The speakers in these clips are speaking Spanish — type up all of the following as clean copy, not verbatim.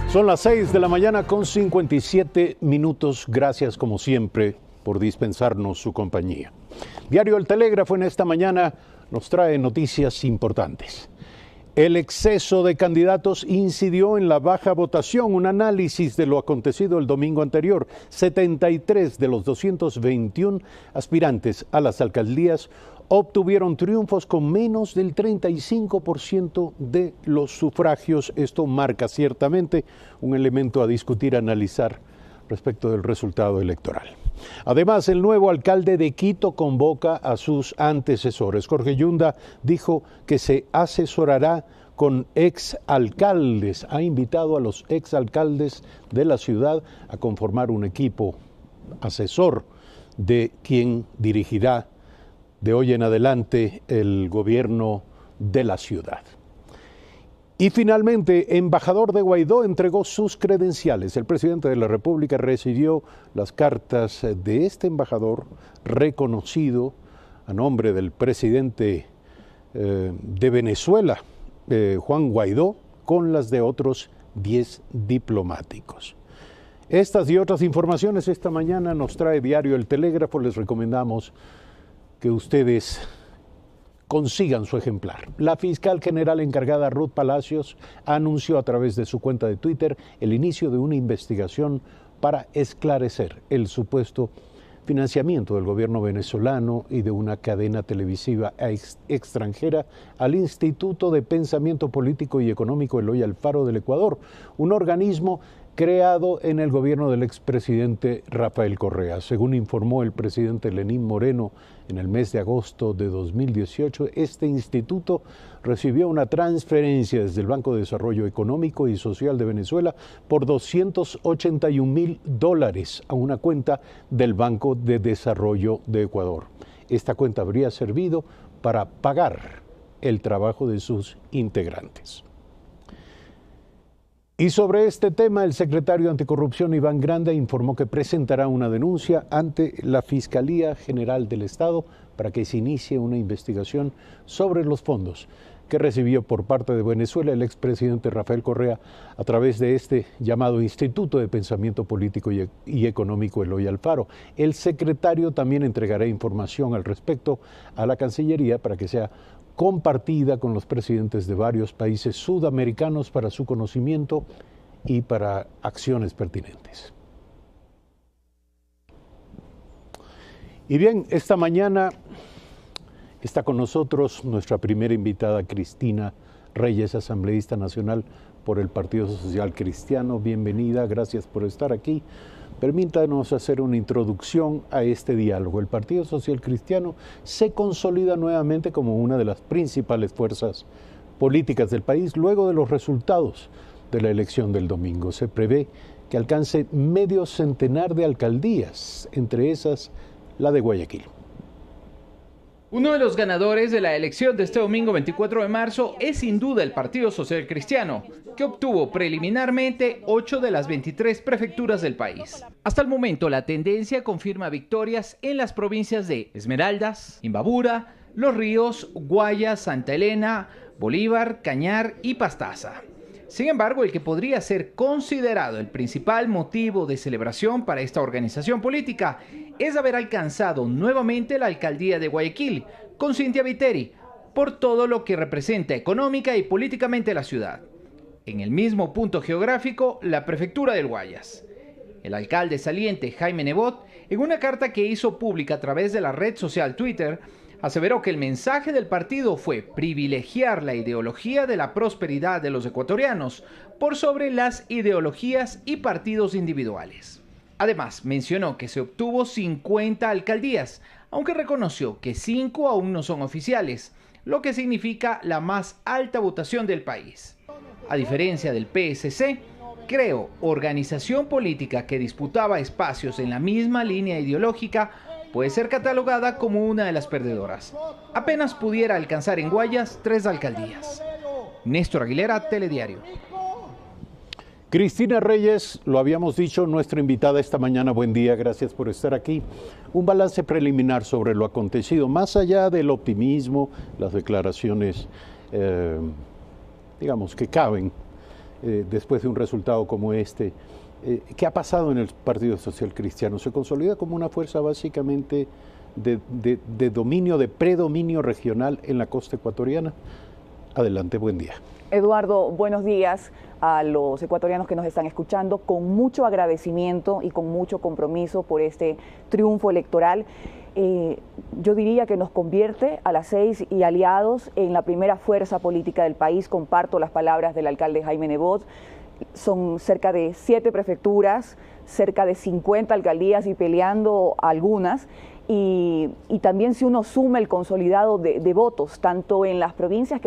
Son las 6 de la mañana con 57 minutos. Gracias como siempre por dispensarnos su compañía. Diario El Telégrafo en esta mañana nos trae noticias importantes. El exceso de candidatos incidió en la baja votación. Un análisis de lo acontecido el domingo anterior. 73 de los 221 aspirantes a las alcaldías obtuvieron triunfos con menos del 35% de los sufragios. Esto marca ciertamente un elemento a discutir, a analizar respecto del resultado electoral. Además, el nuevo alcalde de Quito convoca a sus antecesores. Jorge Yunda dijo que se asesorará con exalcaldes. Ha invitado a los exalcaldes de la ciudad a conformar un equipo asesor de quien dirigirá de hoy en adelante el gobierno de la ciudad. Y finalmente, embajador de Guaidó entregó sus credenciales. El presidente de la República recibió las cartas de este embajador reconocido a nombre del presidente de Venezuela, Juan Guaidó, con las de otros 10 diplomáticos. Estas y otras informaciones esta mañana nos trae Diario El Telégrafo. Les recomendamos que ustedes consigan su ejemplar. La fiscal general encargada Ruth Palacios anunció a través de su cuenta de Twitter el inicio de una investigación para esclarecer el supuesto financiamiento del gobierno venezolano y de una cadena televisiva extranjera al Instituto de Pensamiento Político y Económico Eloy Alfaro del Ecuador, un organismo creado en el gobierno del expresidente Rafael Correa. Según informó el presidente Lenín Moreno en el mes de agosto de 2018, este instituto recibió una transferencia desde el Banco de Desarrollo Económico y Social de Venezuela por $281,000 a una cuenta del Banco de Desarrollo de Ecuador. Esta cuenta habría servido para pagar el trabajo de sus integrantes. Y sobre este tema, el secretario anticorrupción Iván Granda informó que presentará una denuncia ante la Fiscalía General del Estado para que se inicie una investigación sobre los fondos que recibió por parte de Venezuela el expresidente Rafael Correa a través de este llamado Instituto de Pensamiento Político y Económico Eloy Alfaro. El secretario también entregará información al respecto a la Cancillería para que sea compartida con los presidentes de varios países sudamericanos para su conocimiento y para acciones pertinentes. Y bien, esta mañana está con nosotros nuestra primera invitada, Cristina Reyes, asambleísta nacional por el Partido Social Cristiano. Bienvenida, gracias por estar aquí. Permítanos hacer una introducción a este diálogo. El Partido Social Cristiano se consolida nuevamente como una de las principales fuerzas políticas del país luego de los resultados de la elección del domingo. Se prevé que alcance medio centenar de alcaldías, entre esas la de Guayaquil. Uno de los ganadores de la elección de este domingo 24 de marzo es sin duda el Partido Social Cristiano, que obtuvo preliminarmente 8 de las 23 prefecturas del país. Hasta el momento la tendencia confirma victorias en las provincias de Esmeraldas, Imbabura, Los Ríos, Guayas, Santa Elena, Bolívar, Cañar y Pastaza. Sin embargo, el que podría ser considerado el principal motivo de celebración para esta organización política es haber alcanzado nuevamente la alcaldía de Guayaquil con Cynthia Viteri por todo lo que representa económica y políticamente la ciudad. En el mismo punto geográfico, la prefectura del Guayas. El alcalde saliente Jaime Nebot, en una carta que hizo pública a través de la red social Twitter, aseveró que el mensaje del partido fue privilegiar la ideología de la prosperidad de los ecuatorianos por sobre las ideologías y partidos individuales. Además, mencionó que se obtuvo 50 alcaldías, aunque reconoció que 5 aún no son oficiales, lo que significa la más alta votación del país. A diferencia del PSC, creó organización política que disputaba espacios en la misma línea ideológica, puede ser catalogada como una de las perdedoras. Apenas pudiera alcanzar en Guayas 3 alcaldías. Néstor Aguilera, Telediario. Cristina Reyes, lo habíamos dicho, nuestra invitada esta mañana. Buen día, gracias por estar aquí. Un balance preliminar sobre lo acontecido, más allá del optimismo, las declaraciones, digamos, que caben después de un resultado como este. ¿Qué ha pasado en el Partido Social Cristiano? ¿Se consolida como una fuerza básicamente de dominio, de predominio regional en la costa ecuatoriana? Adelante, buen día. Eduardo, buenos días a los ecuatorianos que nos están escuchando, con mucho agradecimiento y con mucho compromiso por este triunfo electoral. Yo diría que nos convierte a las 6 y aliados en la primera fuerza política del país. Comparto las palabras del alcalde Jaime Nebot. Son cerca de 7 prefecturas, cerca de 50 alcaldías y peleando algunas. Y también si uno suma el consolidado de votos, tanto en las provincias,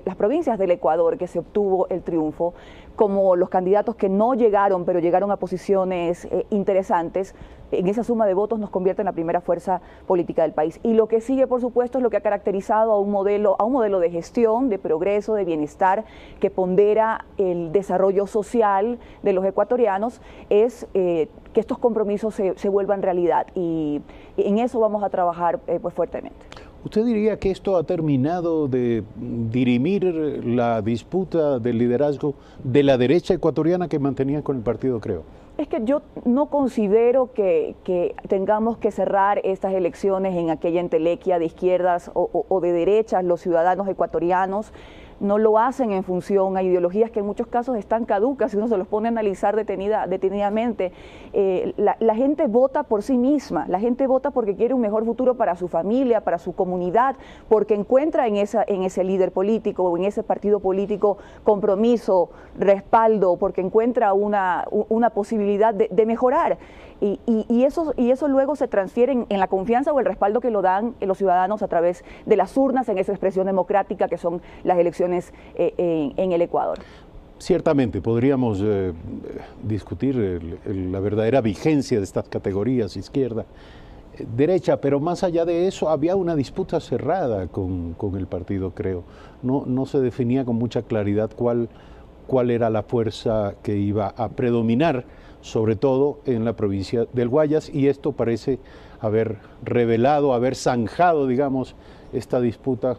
las provincias del Ecuador que se obtuvo el triunfo, como los candidatos que no llegaron, pero llegaron a posiciones interesantes, en esa suma de votos nos convierte en la primera fuerza política del país. Y lo que sigue, por supuesto, es lo que ha caracterizado a un modelo de gestión, de progreso, de bienestar, que pondera el desarrollo social de los ecuatorianos, es que estos compromisos se vuelvan realidad. Y en eso vamos a trabajar pues fuertemente. ¿Usted diría que esto ha terminado de dirimir la disputa del liderazgo de la derecha ecuatoriana que mantenía con el partido Creo? Es que yo no considero que tengamos que cerrar estas elecciones en aquella entelequia de izquierdas o de derechas. Los ciudadanos ecuatorianos no lo hacen en función a ideologías que en muchos casos están caducas, si uno se los pone a analizar detenidamente. La gente vota por sí misma, la gente vota porque quiere un mejor futuro para su familia, para su comunidad, porque encuentra en ese líder político o en ese partido político compromiso, respaldo, porque encuentra una posibilidad de mejorar. Y eso luego se transfiere en la confianza o el respaldo que lo dan los ciudadanos a través de las urnas, en esa expresión democrática que son las elecciones en el Ecuador. Ciertamente, podríamos discutir la verdadera vigencia de estas categorías, izquierda, derecha, pero más allá de eso había una disputa cerrada con el partido Creo. No se definía con mucha claridad cuál era la fuerza que iba a predominar, sobre todo en la provincia del Guayas, y esto parece haber revelado, haber zanjado, digamos, esta disputa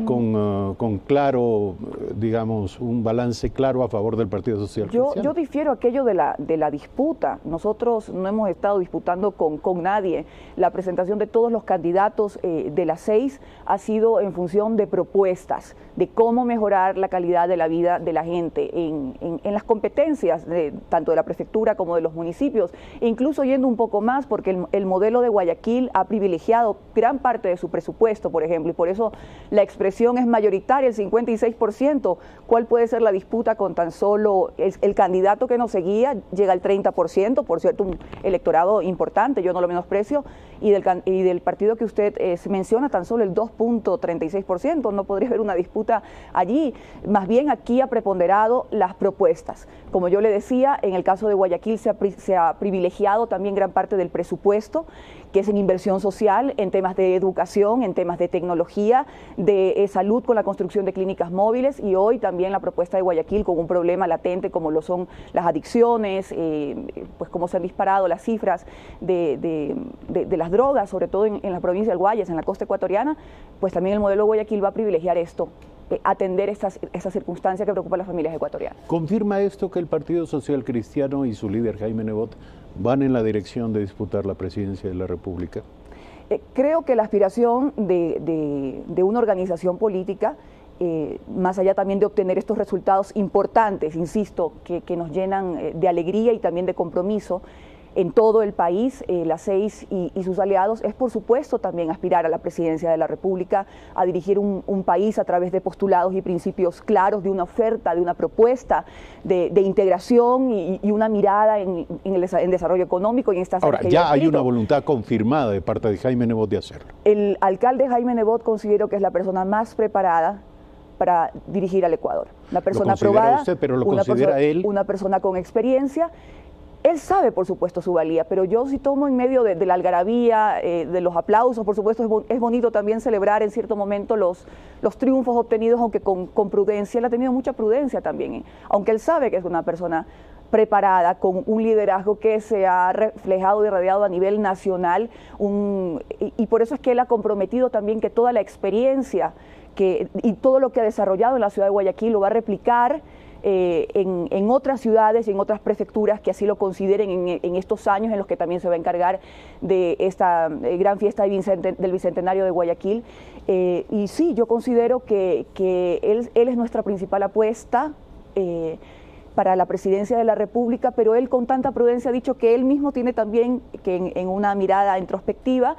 con claro, digamos, un balance claro a favor del Partido Social Cristiano. Yo difiero aquello de la disputa. Nosotros no hemos estado disputando con nadie. La presentación de todos los candidatos de las 6 ha sido en función de propuestas, de cómo mejorar la calidad de la vida de la gente, en las competencias tanto de la prefectura como de los municipios, incluso yendo un poco más, porque el modelo de Guayaquil ha privilegiado gran parte de su presupuesto, por ejemplo, y por eso la expresión es mayoritaria, el 56%. ¿Cuál puede ser la disputa con tan solo el candidato que nos seguía llega al 30%? Por cierto, un electorado importante, yo no lo menosprecio, y del partido que usted menciona tan solo el 2.36%. No podría haber una disputa allí. Más bien aquí ha preponderado las propuestas. Como yo le decía, en el caso de Guayaquil se ha privilegiado también gran parte del presupuesto, que es en inversión social, en temas de educación, en temas de tecnología, de salud con la construcción de clínicas móviles, y hoy también la propuesta de Guayaquil con un problema latente como lo son las adicciones, pues como se han disparado las cifras de las drogas, sobre todo en la provincia del Guayas, en la costa ecuatoriana, pues también el modelo Guayaquil va a privilegiar esto, atender esa circunstancia que preocupa a las familias ecuatorianas. ¿Confirma esto que el Partido Social Cristiano y su líder Jaime Nebot van en la dirección de disputar la presidencia de la República? Creo que la aspiración de una organización política, más allá también de obtener estos resultados importantes, insisto, que nos llenan de alegría y también de compromiso en todo el país, las 6 y sus aliados, es por supuesto también aspirar a la presidencia de la República, a dirigir un país a través de postulados y principios claros, de una oferta, de una propuesta de integración y una mirada en desarrollo económico y en estas áreas. Ahora, ya hay una voluntad confirmada de parte de Jaime Nebot de hacerlo. El alcalde Jaime Nebot considero que es la persona más preparada para dirigir al Ecuador. Una persona aprobada, usted, pero lo considera él. Una persona con experiencia. Él sabe, por supuesto, su valía, pero yo sí tomo en medio de la algarabía, de los aplausos, por supuesto, es bonito también celebrar en cierto momento los triunfos obtenidos, aunque con prudencia. Él ha tenido mucha prudencia también, aunque él sabe que es una persona preparada, con un liderazgo que se ha reflejado y irradiado a nivel nacional, y por eso es que él ha comprometido también que toda la experiencia y todo lo que ha desarrollado en la ciudad de Guayaquil lo va a replicar en otras ciudades y en otras prefecturas que así lo consideren en estos años en los que también se va a encargar de esta gran fiesta del Bicentenario de Guayaquil. Y sí, yo considero que él es nuestra principal apuesta para la presidencia de la República, pero él con tanta prudencia ha dicho que él mismo tiene también que en una mirada introspectiva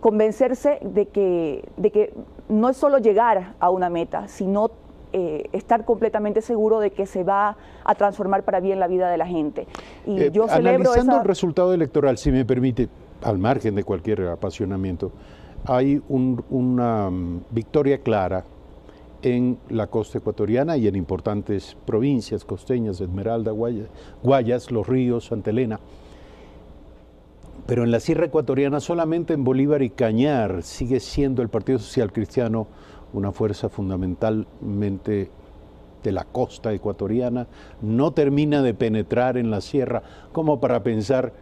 convencerse de que no es solo llegar a una meta, sino estar completamente seguro de que se va a transformar para bien la vida de la gente. Y yo celebro analizando el resultado electoral, si me permite, al margen de cualquier apasionamiento, hay una victoria clara en la costa ecuatoriana y en importantes provincias costeñas, Esmeralda, Guayas, Los Ríos, Santa Elena. Pero en la sierra ecuatoriana, solamente en Bolívar y Cañar, sigue siendo el Partido Social Cristiano una fuerza fundamentalmente de la costa ecuatoriana. No termina de penetrar en la sierra como para pensar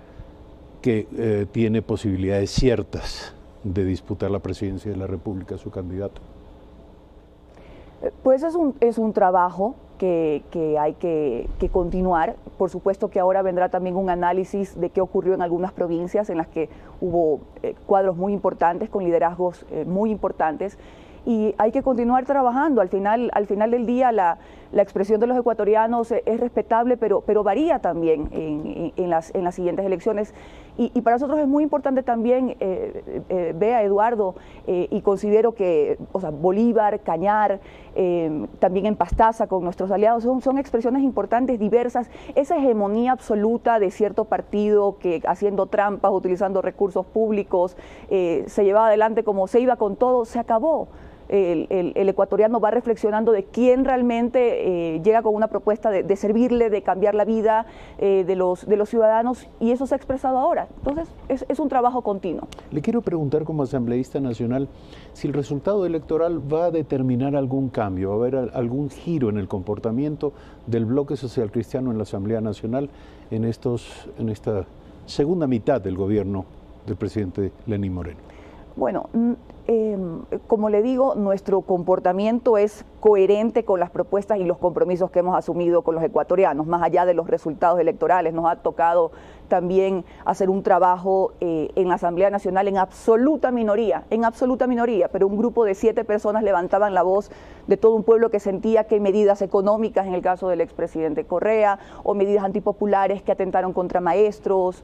que tiene posibilidades ciertas de disputar la presidencia de la República, su candidato. Pues es un trabajo que hay que continuar. Por supuesto que ahora vendrá también un análisis de qué ocurrió en algunas provincias en las que hubo cuadros muy importantes, con liderazgos muy importantes, y hay que continuar trabajando. Al final del día la expresión de los ecuatorianos es respetable, pero varía también en las siguientes elecciones. Y para nosotros es muy importante también, vea Eduardo, y considero que Bolívar, Cañar, también en Pastaza con nuestros aliados, son expresiones importantes, diversas. Esa hegemonía absoluta de cierto partido que haciendo trampas, utilizando recursos públicos, se llevaba adelante como se iba con todo, se acabó. El ecuatoriano va reflexionando de quién realmente llega con una propuesta de servirle, de cambiar la vida de los ciudadanos, y eso se ha expresado ahora. Entonces es un trabajo continuo. Le quiero preguntar como asambleísta nacional si el resultado electoral va a determinar algún cambio, va a haber algún giro en el comportamiento del bloque social cristiano en la Asamblea Nacional en esta segunda mitad del gobierno del presidente Lenín Moreno. Bueno, como le digo, nuestro comportamiento es coherente con las propuestas y los compromisos que hemos asumido con los ecuatorianos, más allá de los resultados electorales. Nos ha tocado también hacer un trabajo en la Asamblea Nacional en absoluta minoría, pero un grupo de 7 personas levantaban la voz de todo un pueblo que sentía que medidas económicas, en el caso del expresidente Correa, o medidas antipopulares que atentaron contra maestros,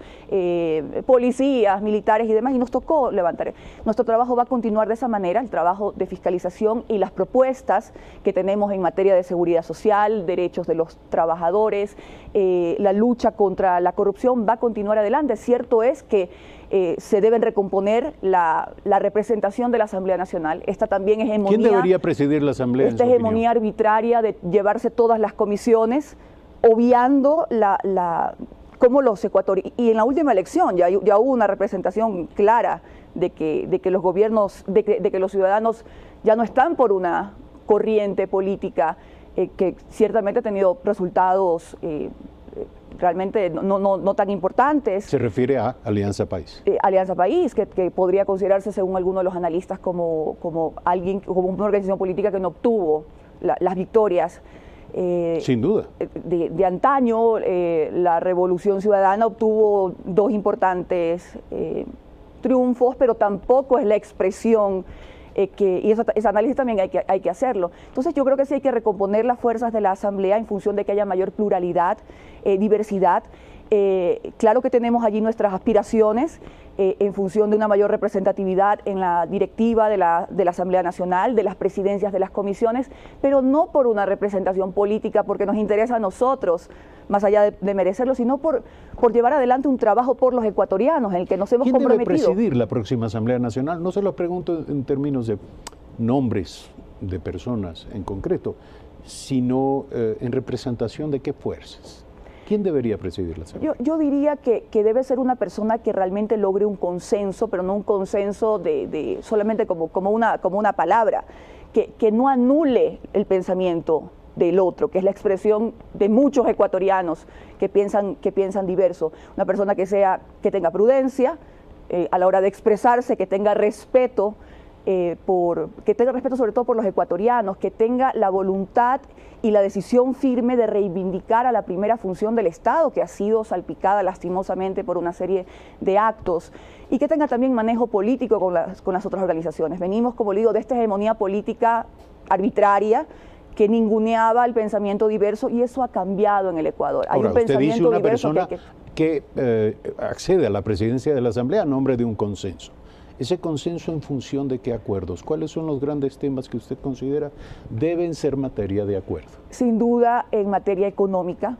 policías, militares y demás, y nos tocó levantar. Nuestro trabajo va a continuar de esa manera, el trabajo de fiscalización y las propuestas que tenemos en materia de seguridad social, derechos de los trabajadores, la lucha contra la corrupción va a continuar adelante. Cierto es que se deben recomponer la representación de la Asamblea Nacional. Esta también hegemonía. ¿Quién debería presidir la Asamblea? Esta hegemonía arbitraria de llevarse todas las comisiones, obviando cómo los ecuatorianos. Y en la última elección ya hubo una representación clara de que los gobiernos, de que los ciudadanos ya no están por una corriente política que ciertamente ha tenido resultados realmente no tan importantes. ¿Se refiere a Alianza País? Alianza País, que podría considerarse, según algunos de los analistas, como una organización política que no obtuvo las victorias. Sin duda. De antaño. La Revolución Ciudadana obtuvo 2 importantes triunfos, pero tampoco es la expresión y ese análisis también hay que hacerlo. Entonces yo creo que sí hay que recomponer las fuerzas de la Asamblea en función de que haya mayor pluralidad, diversidad. Claro que tenemos allí nuestras aspiraciones en función de una mayor representatividad en la directiva de la Asamblea Nacional, de las presidencias de las comisiones, pero no por una representación política, porque nos interesa a nosotros, más allá de merecerlo, sino por llevar adelante un trabajo por los ecuatorianos en el que nos hemos comprometido. ¿Quién debe presidir la próxima Asamblea Nacional? No se lo pregunto en términos de nombres de personas en concreto, sino en representación de qué fuerzas. ¿Quién debería presidir la Asamblea? Yo diría que debe ser una persona que realmente logre un consenso, pero no un consenso solamente como una palabra, que no anule el pensamiento del otro, que es la expresión de muchos ecuatorianos que piensan diverso. Una persona que tenga prudencia a la hora de expresarse, que tenga respeto que tenga respeto sobre todo por los ecuatorianos, que tenga la voluntad y la decisión firme de reivindicar a la primera función del Estado, que ha sido salpicada lastimosamente por una serie de actos, y que tenga también manejo político con las otras organizaciones. Venimos, como le digo, de esta hegemonía política arbitraria que ninguneaba el pensamiento diverso, y eso ha cambiado en el Ecuador. Ahora, hay un usted dice una diverso persona que accede a la presidencia de la Asamblea a nombre de un consenso. ¿Ese consenso en función de qué acuerdos? ¿Cuáles son los grandes temas que usted considera deben ser materia de acuerdo? Sin duda, en materia económica,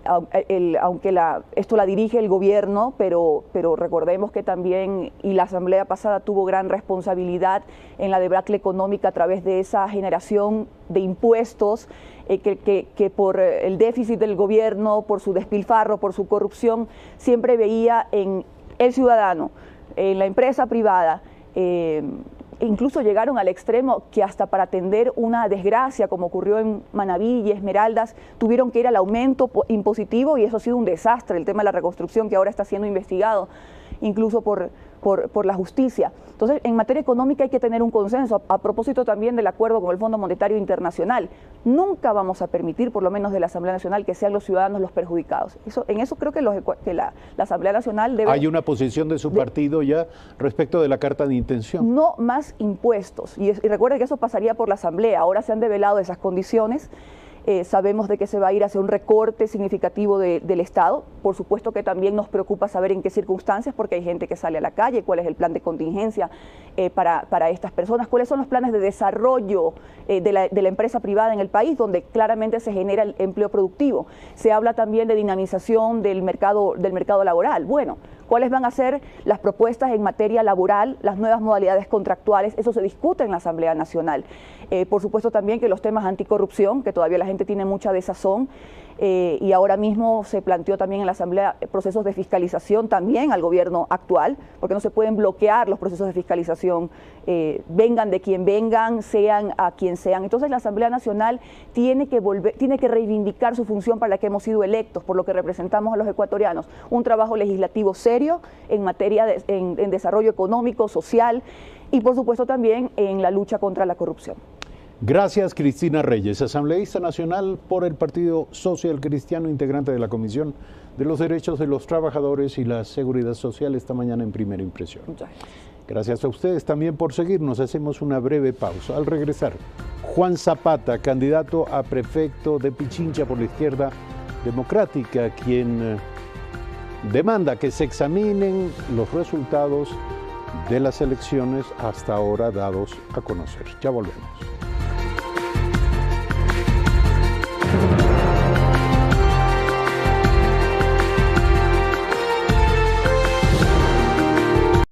aunque esto la dirige el gobierno, pero recordemos que también, y la Asamblea pasada tuvo gran responsabilidad en la debacle económica a través de esa generación de impuestos que por el déficit del gobierno, por su despilfarro, por su corrupción, siempre veía en el ciudadano, en la empresa privada. Incluso llegaron al extremo que hasta para atender una desgracia como ocurrió en Manabí y Esmeraldas tuvieron que ir al aumento impositivo, y eso ha sido un desastre, el tema de la reconstrucción que ahora está siendo investigado incluso por la justicia. Entonces, en materia económica hay que tener un consenso. A propósito también del acuerdo con el Fondo Monetario Internacional, nunca vamos a permitir, por lo menos de la Asamblea Nacional, que sean los ciudadanos los perjudicados. En eso creo que la Asamblea Nacional debe... ¿Hay una posición de su partido ya respecto de la carta de intención? No más impuestos. Y recuerden que eso pasaría por la Asamblea. Ahora se han develado esas condiciones. Sabemos de que se va a ir hacia un recorte significativo del Estado. Por supuesto que también nos preocupa saber en qué circunstancias, porque hay gente que sale a la calle, cuál es el plan de contingencia para estas personas, cuáles son los planes de desarrollo de la empresa privada en el país, donde claramente se genera el empleo productivo. Se habla también de dinamización del mercado laboral. Bueno, ¿cuáles van a ser las propuestas en materia laboral, las nuevas modalidades contractuales? Eso se discute en la Asamblea Nacional. Por supuesto también que los temas anticorrupción, que todavía la gente tiene mucha desazón, y ahora mismo se planteó también en la Asamblea procesos de fiscalización también al gobierno actual, porque no se pueden bloquear los procesos de fiscalización, vengan de quien vengan, sean a quien sean. Entonces la Asamblea Nacional tiene que reivindicar su función para la que hemos sido electos, por lo que representamos a los ecuatorianos, un trabajo legislativo serio en materia en desarrollo económico, social, y por supuesto también en la lucha contra la corrupción. Gracias, Cristina Reyes, asambleísta nacional por el Partido Social Cristiano, integrante de la Comisión de los Derechos de los Trabajadores y la Seguridad Social, esta mañana en Primera Impresión. Muchas gracias. Gracias a ustedes también por seguirnos. Hacemos una breve pausa. Al regresar, Juan Zapata, candidato a prefecto de Pichincha por la izquierda democrática, quien demanda que se examinen los resultados de las elecciones hasta ahora dados a conocer. Ya volvemos.